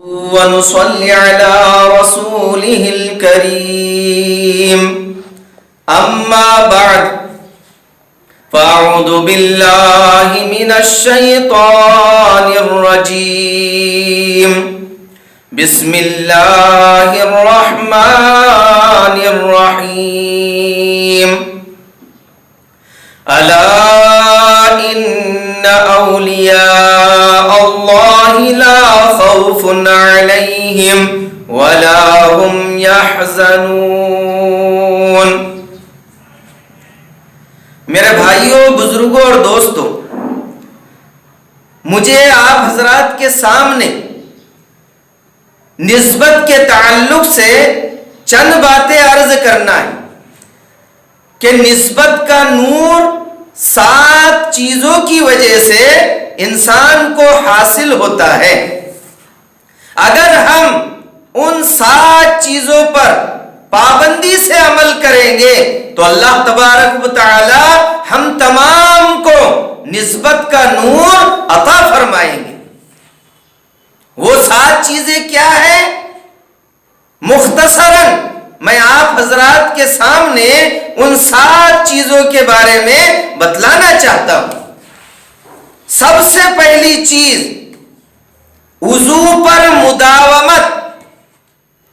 ونصلي على رسوله الكريم أما بعد فأعوذ بالله من الشيطان الرجيم بسم الله الرحمن الرحيم ألا إن أولياء الله لا خوف عليهم ولا هم يحزنون۔ میرے بھائیوں، بزرگوں اور دوستوں، مجھے آپ حضرات کے سامنے نسبت کے تعلق سے چند باتیں عرض کرنا ہے کہ نسبت کا نور 7 چیزوں کی وجہ سے انسان کو حاصل ہوتا ہے۔ اگر ہم ان 7 چیزوں پر پابندی سے عمل کریں گے تو اللہ تبارک و تعالی ہم تمام کو نسبت کا نور عطا فرمائیں گے۔ وہ 7 چیزیں کیا ہیں؟ مختصراً میں آپ حضرات کے سامنے ان 7 چیزوں کے بارے میں بتلانا چاہتا ہوں۔ سب سے پہلی چیز وضو پر مداومت،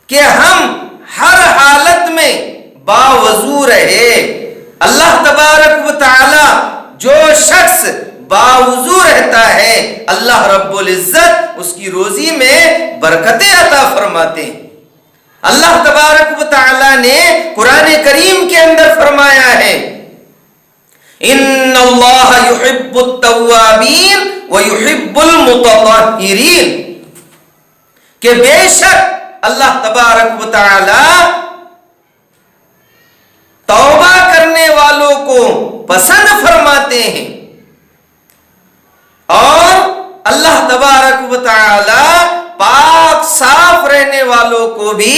کہ ہم ہر حالت میں باوضو رہے۔ اللہ تبارک و تعالی جو شخص باوضو رہتا ہے اللہ رب العزت اس کی روزی میں برکتیں عطا فرماتے ہیں۔ اللہ تبارک و تعالی نے قرآن کریم کے اندر فرمایا ہے ان اللہ یحب التوابین ویحب المتطہرین، کہ بے شک اللہ تبارک و تعالی توبہ کرنے والوں کو پسند فرماتے ہیں اور اللہ تبارک و تعالی پاک صاف رہنے والوں کو بھی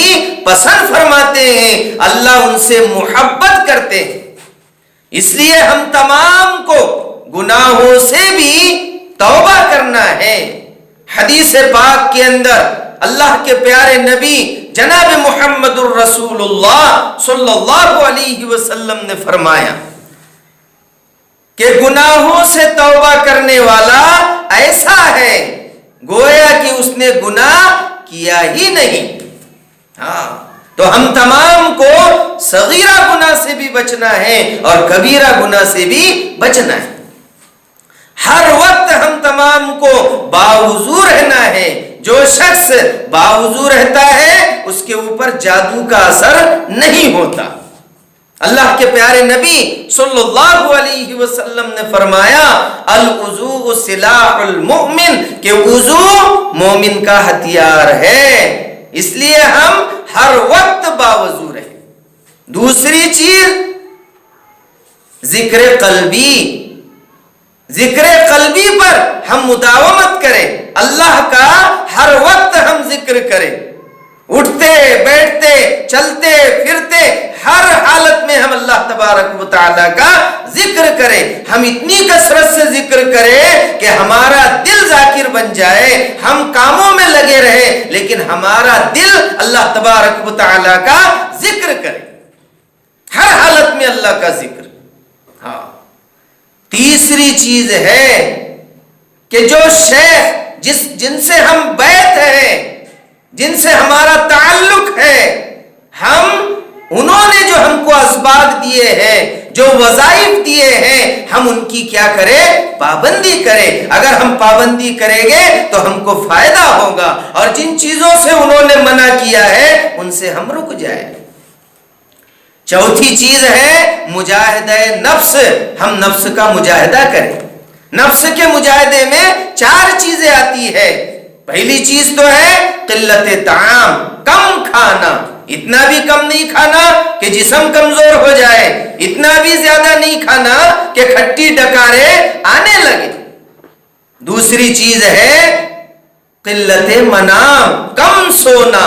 پسند فرماتے ہیں، اللہ ان سے محبت کرتے ہیں۔ اس لیے ہم تمام کو گناہوں سے بھی توبہ کرنا ہے۔ حدیث پاک کے اندر اللہ کے پیارے نبی جناب محمد الرسول اللہ صلی اللہ علیہ وسلم نے فرمایا کہ گناہوں سے توبہ کرنے والا ایسا ہے گویا کہ اس نے گناہ کیا ہی نہیں۔ تو ہم تمام کو صغیرہ گناہ سے بھی بچنا ہے اور کبیرہ گناہ سے بھی بچنا ہے۔ ہر وقت ہم تمام کو باوضو رہنا ہے۔ جو شخص باوضو رہتا ہے اس کے اوپر جادو کا اثر نہیں ہوتا۔ اللہ کے پیارے نبی صلی اللہ علیہ وسلم نے فرمایا الوضوء سلاح المؤمن، کہ وضو مومن کا ہتھیار ہے، اس لیے ہم ہر وقت باوضو رہیں۔ دوسری چیز ذکر قلبی، ذکر قلبی پر ہم مداومت کریں، اللہ کا ہر وقت ہم ذکر کریں، اٹھتے بیٹھتے چلتے پھرتے ہر حالت میں ہم اللہ تبارک و تعالیٰ کا ذکر کریں۔ ہم اتنی کثرت سے ذکر کریں کہ ہمارا دل ذاکر بن جائے، ہم کاموں میں لگے رہے لیکن ہمارا دل اللہ تبارک و تعالیٰ کا ذکر کرے، ہر حالت میں اللہ کا ذکر۔ تیسری چیز ہے کہ جو شیخ جن سے ہم بیعت ہیں، جن سے ہمارا تعلق ہے، ہم انہوں نے جو ہم کو اسباب دیے ہیں، جو وظائف دیے ہیں، ہم ان کی کیا کریں؟ پابندی کریں۔ اگر ہم پابندی کریں گے تو ہم کو فائدہ ہوگا، اور جن چیزوں سے انہوں نے منع کیا ہے ان سے ہم رک جائیں۔ چوتھی چیز ہے مجاہدہ نفس، ہم نفس کا مجاہدہ کریں۔ نفس کے مجاہدے میں 4 چیزیں آتی ہے۔ پہلی چیز تو ہے قلت طعام، کم کھانا، اتنا بھی کم نہیں کھانا کہ جسم کمزور ہو جائے، اتنا بھی زیادہ نہیں کھانا کہ کھٹی ڈکارے آنے لگے۔ دوسری چیز ہے قلت منام، کم سونا،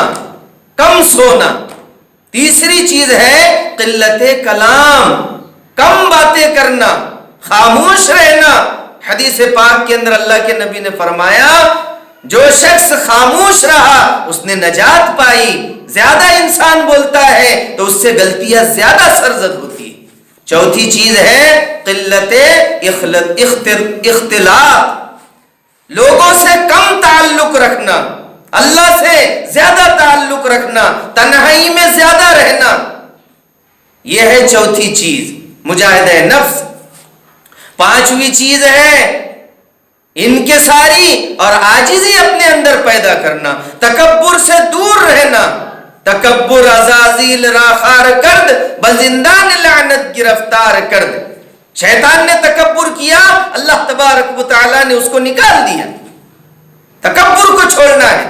کم سونا۔ تیسری چیز ہے قلت کلام، کم باتیں کرنا، خاموش رہنا۔ حدیث پاک کے اندر اللہ کے نبی نے فرمایا جو شخص خاموش رہا اس نے نجات پائی. زیادہ انسان بولتا ہے تو اس سے غلطیاں زیادہ سرزد ہوتی. چوتھی چیز ہے قلت اختلاط، لوگوں سے کم تعلق رکھنا، اللہ سے زیادہ تعلق رکھنا، تنہائی میں زیادہ رہنا. یہ ہے چوتھی چیز مجاہدہ نفس. پانچویں چیز ہے انکساری اور عاجزی اپنے اندر پیدا کرنا، تکبر سے دور رہنا. تکبر عزازیل را خار کرد، بزندان لعنت گرفتار کرد. شیطان نے تکبر کیا، اللہ تبارک و تعالیٰ نے اس کو نکال دیا. تکبر کو چھوڑنا ہے.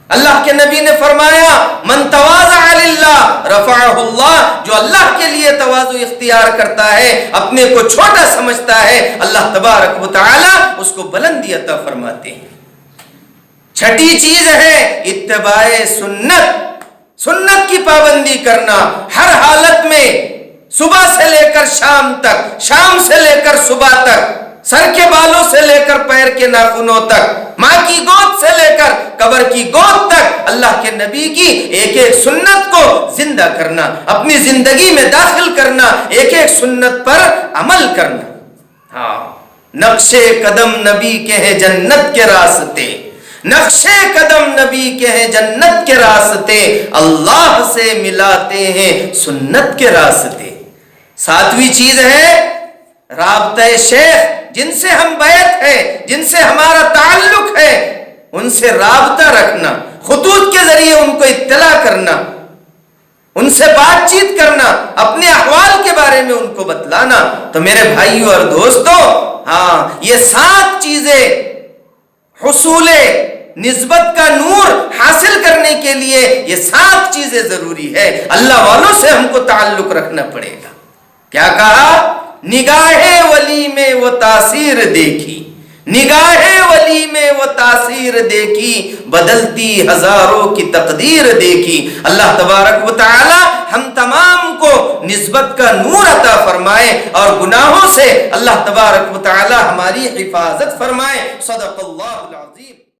اللہ کے نبی نے فرمایا من تواضع للہ رفعہ اللہ، جو اللہ کے لیے تواضع اختیار کرتا ہے، اپنے کو چھوٹا سمجھتا ہے، اللہ تبارک و تعالیٰ اس کو بلندی عطا فرماتے ہیں. چھٹی چیز ہے اتباع سنت، سنت کی پابندی کرنا ہر حالت میں، صبح سے لے کر شام تک، شام سے لے کر صبح تک، سر کے بالوں سے لے کر پیر کے ناخنوں تک، ماں کی گود سے لے کر قبر کی گود تک، اللہ کے نبی کی ایک ایک سنت کو زندہ کرنا، اپنی زندگی میں داخل کرنا، ایک ایک سنت پر عمل کرنا. ہاں، نقش قدم نبی کے ہیں جنت کے راستے، نقش قدم نبی کے ہیں جنت کے راستے، اللہ سے ملاتے ہیں سنت کے راستے. ساتویں چیز ہے رابطہ شیخ، جن سے ہم بیعت ہے، جن سے ہمارا تعلق ہے، ان سے رابطہ رکھنا، خطوط کے ذریعے ان کو اطلاع کرنا، ان سے بات چیت کرنا، اپنے احوال کے بارے میں ان کو بتلانا. تو میرے بھائیوں اور دوستوں، ہاں، یہ 7 چیزیں حصول نسبت کا نور حاصل کرنے کے لیے یہ 7 چیزیں ضروری ہے. اللہ والوں سے ہم کو تعلق رکھنا پڑے گا. کیا کہا؟ نگاہ ولی میں وہ تاثیر دیکھی، نگاہ ولی میں وہ تاثیر دیکھی، بدلتی ہزاروں کی تقدیر دیکھی. اللہ تبارک و تعالی ہم تمام کو نسبت کا نور عطا فرمائے اور گناہوں سے اللہ تبارک و تعالی ہماری حفاظت فرمائے. صدق اللہ العظیم.